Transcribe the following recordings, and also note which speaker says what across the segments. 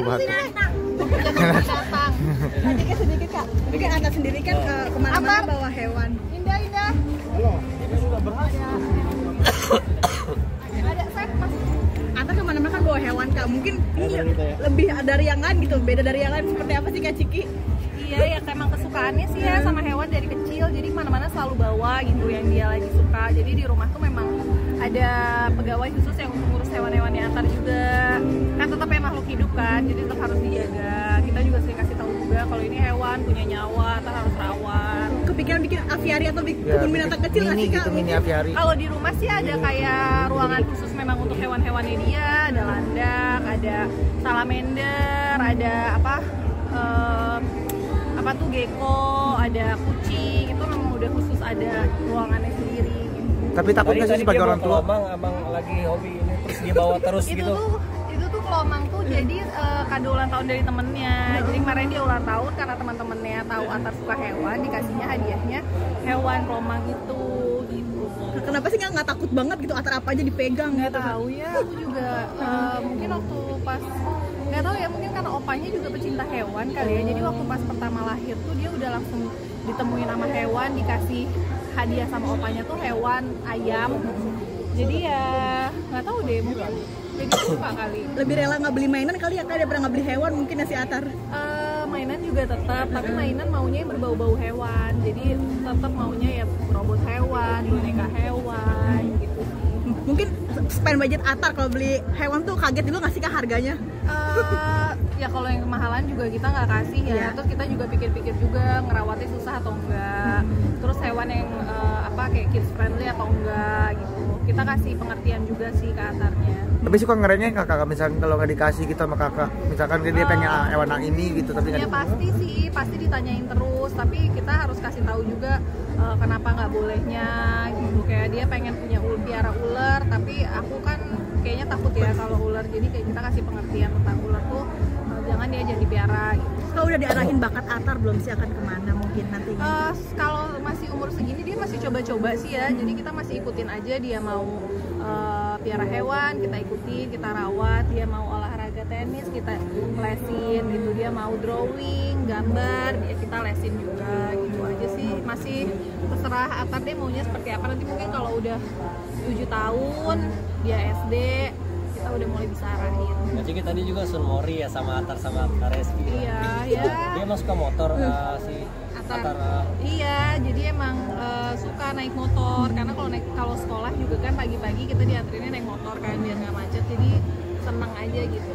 Speaker 1: batuk.
Speaker 2: Sedikit kak. Mungkin Atar sendiri kan kemana-mana bawa hewan.
Speaker 3: Indah.
Speaker 4: Halo, itu sudah berhasil.
Speaker 3: Ada saya mas.
Speaker 2: Atar kemana-mana kan bawa hewan kak. Mungkin ini lebih dari yang lain gitu. Beda dari yang lain seperti apa sih Kak Ciki?
Speaker 3: Iya ya emang kesukaannya sih ya sama hewan dari kecil. Jadi kemana-mana selalu bawa gitu yang dia lagi suka. Jadi di rumah tuh memang ada pegawai khusus yang ngurus hewan-hewannya Atar juga. Kan tetap ya makhluk hidup kan. Jadi tetap harus dijaga. Kita juga sering kasih tahu juga kalau ini hewan punya nyawa, Atar harus rawat.
Speaker 2: Kepikiran bikin aviari atau kebun binatang kecil nggak sih Kak?
Speaker 1: Gitu, mini aviari.
Speaker 3: Kalau di rumah sih ada kayak ruangan khusus memang untuk hewan-hewannya dia. Ada landak, ada salamander, ada apa tuh gecko, ada kucing, itu memang udah khusus ada ruangannya sendiri gitu.
Speaker 1: Tapi takut nggak sih sebagai orang tua?
Speaker 4: Abang lagi hobi ini terus dibawa terus gitu.
Speaker 3: Itu tuh kelomang tuh jadi kado ulang tahun dari temennya. Jadi kemarin dia ulang tahun karena teman-temannya tahu Atar suka hewan, dikasihnya hadiahnya hewan kelomang itu gitu.
Speaker 2: Kenapa sih nggak takut banget gitu Atar apa aja dipegang?
Speaker 3: Nggak tahu ya, aku juga mungkin waktu pas nggak tahu ya, mungkin karena opanya juga pecinta hewan kali ya. Jadi waktu pas pertama lahir tuh dia udah langsung ditemuin sama hewan, dikasih hadiah sama opanya tuh hewan ayam. Jadi ya nggak tahu deh, mungkin jadi suka kali.
Speaker 2: Lebih rela nggak beli mainan kali ya Kak daripada nggak beli hewan mungkin ya si Atar.
Speaker 3: Mainan juga tetap, tapi mainan maunya yang berbau-bau hewan. Jadi tetap maunya ya robot hewan, boneka hewan gitu.
Speaker 2: Mungkin spend budget Atar kalau beli hewan tuh kaget juga nggak sih Kak harganya?
Speaker 3: Ya kalau yang kemahalan juga kita nggak kasih ya. Terus kita juga pikir-pikir juga ngerawatnya susah atau enggak. Terus hewan yang kayak kids friendly atau enggak gitu. Kita kasih pengertian juga sih ke Atarnya.
Speaker 1: Tapi suka ngerennya nggak kakak misalkan kalau nggak dikasih gitu sama kakak, misalkan dia pengen hewan yang ini gitu tapi
Speaker 3: ya pasti sih, pasti ditanyain terus. Tapi kita harus kasih tahu juga kenapa nggak bolehnya gitu. Kayak dia pengen punya piara ular, tapi aku kan kayaknya takut ya kalau ular. Jadi kayak kita kasih pengertian tentang ular tuh jangan dia jadi piara gitu.
Speaker 2: Kalau udah diarahin bakat Atar belum sih akan kemana mungkin nantinya?
Speaker 3: Kalau masih umur segini dia masih coba-coba sih ya. Jadi kita masih ikutin aja, dia mau piara hewan kita ikutin, kita rawat. Dia mau olahraga tenis kita lesin gitu. Dia mau drawing, gambar, ya kita lesin juga gitu aja sih. Masih terserah Atar deh maunya seperti apa. Nanti mungkin kalau udah 7 tahun dia SD kita udah mulai bisa arahin.
Speaker 4: Mbak Ciki tadi juga Sun Mori ya sama Atar sama Reski.
Speaker 3: Iya, ya.
Speaker 4: Dia emang suka motor si Atar.
Speaker 3: Iya, jadi emang suka naik motor. Karena kalau sekolah juga kan pagi-pagi kita dianterinnya naik motor kan biar nggak macet. Jadi seneng aja gitu.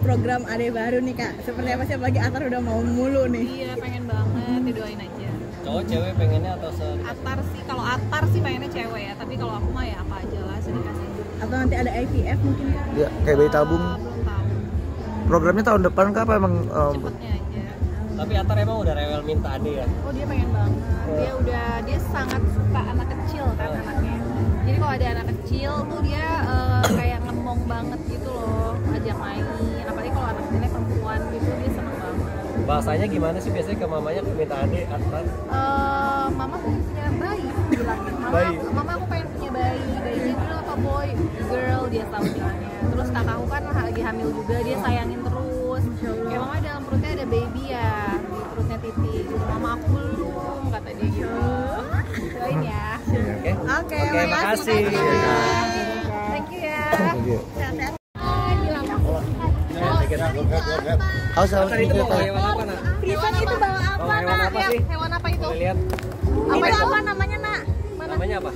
Speaker 2: Program Ade baru nih Kak. Seperti apa sih apalagi Atar udah mau mulu nih?
Speaker 3: Iya, pengen banget, didoain aja.
Speaker 4: Cowok cewek pengennya atau
Speaker 3: Atar sih, kalau Atar sih pengennya cewek ya. Tapi kalau aku mah ya apa aja lah, sudah kasih.
Speaker 2: Atau nanti ada IVF mungkin Kak?
Speaker 1: Ya, kayak bayi tabung.
Speaker 3: Belum tahu.
Speaker 1: Programnya tahun depan Kak apa emang?
Speaker 3: Cepetnya aja.
Speaker 4: Tapi Atar emang udah rewel minta Ade ya?
Speaker 3: Oh dia pengen banget. Dia sangat suka anak kecil kan anaknya. Jadi kalau ada anak kecil tuh dia kayak ngemong banget gitu loh, ajak main. Apalagi kalau anak kecilnya perempuan gitu dia seneng banget.
Speaker 4: Bahasanya gimana sih biasanya ke mamanya minta Ade Atar?
Speaker 3: Mama pengen punya bayi, bilangnya. Mama aku pengen punya bayi. Bayinya dulu apa boy, girl dia tahu bilangnya. Terus kakakku kan lagi hamil juga, dia sayangin terus. Kayak mama dalam perutnya ada baby ya, di perutnya Titi. Mama aku belum, kata dia gitu. Doain ya.
Speaker 2: Oke,
Speaker 4: makasih.
Speaker 3: Thank you ya.
Speaker 2: Sehat-sehat.
Speaker 1: Oh, sama
Speaker 4: Itu bawa hewan apa nak?
Speaker 2: Prisan itu bawa apa
Speaker 4: Bawa hewan apa sih?
Speaker 3: Hewan apa itu?
Speaker 4: Boleh lihat.
Speaker 3: Apa
Speaker 2: Itu
Speaker 3: itu?
Speaker 2: apa namanya Nak?
Speaker 4: Namanya apa?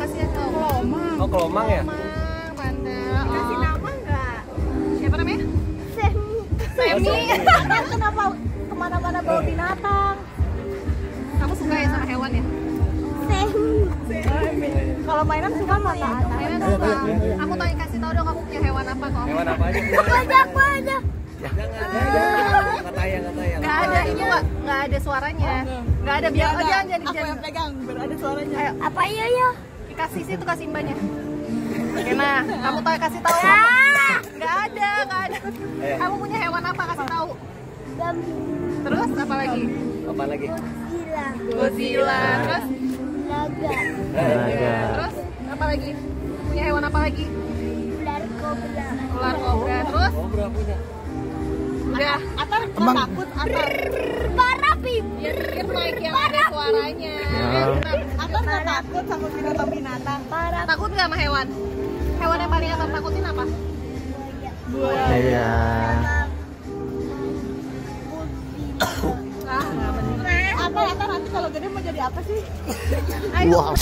Speaker 3: Kasih tahu. Kelomang.
Speaker 4: Oh, kelomang ya?
Speaker 3: Mana?
Speaker 2: Kasih nama nggak?
Speaker 3: Siapa namanya? Semi.
Speaker 2: Kenapa kemana-mana bawa binatang?
Speaker 3: Kamu suka ya sama hewan ya?
Speaker 2: Kalau mainan suka mana?
Speaker 3: Mainan suka. Kamu tanya kasih tahu dong kamu punya hewan apa kok?
Speaker 4: Hewan apa aja?
Speaker 2: Aku aja.
Speaker 4: Jangan. Nggak tayang.
Speaker 3: Nggak ada itu nggak ada suaranya. Nggak ada biar aja jadi
Speaker 2: Aku yang pegang biar ada suaranya.
Speaker 3: Ayo, apa iya ya? Dikasih situ kasih mbaknya. Oke nah, kamu tahu kasih tahu. Nggak ada. Kamu punya hewan apa kasih tahu? Terus apa lagi?
Speaker 4: Apa lagi?
Speaker 3: Godzilla. Terus?
Speaker 1: Naga.
Speaker 3: Terus apa lagi? Punya hewan apa lagi? Ular kobra. Terus?
Speaker 4: Kobra punya.
Speaker 3: Udah.
Speaker 2: Atar
Speaker 1: Emang-
Speaker 2: takut Atar.
Speaker 5: Parah, Bim.
Speaker 3: Biar mic yang ada suaranya.
Speaker 2: Atar nggak takut sama binatang-binatang.
Speaker 5: Parah.
Speaker 3: Takut nggak sama hewan? Hewan yang paling Atar takutin apa?
Speaker 1: Iya.
Speaker 3: Ah, nggak bener.
Speaker 2: Atar nanti kalau gede mau jadi apa sih?
Speaker 1: Wow.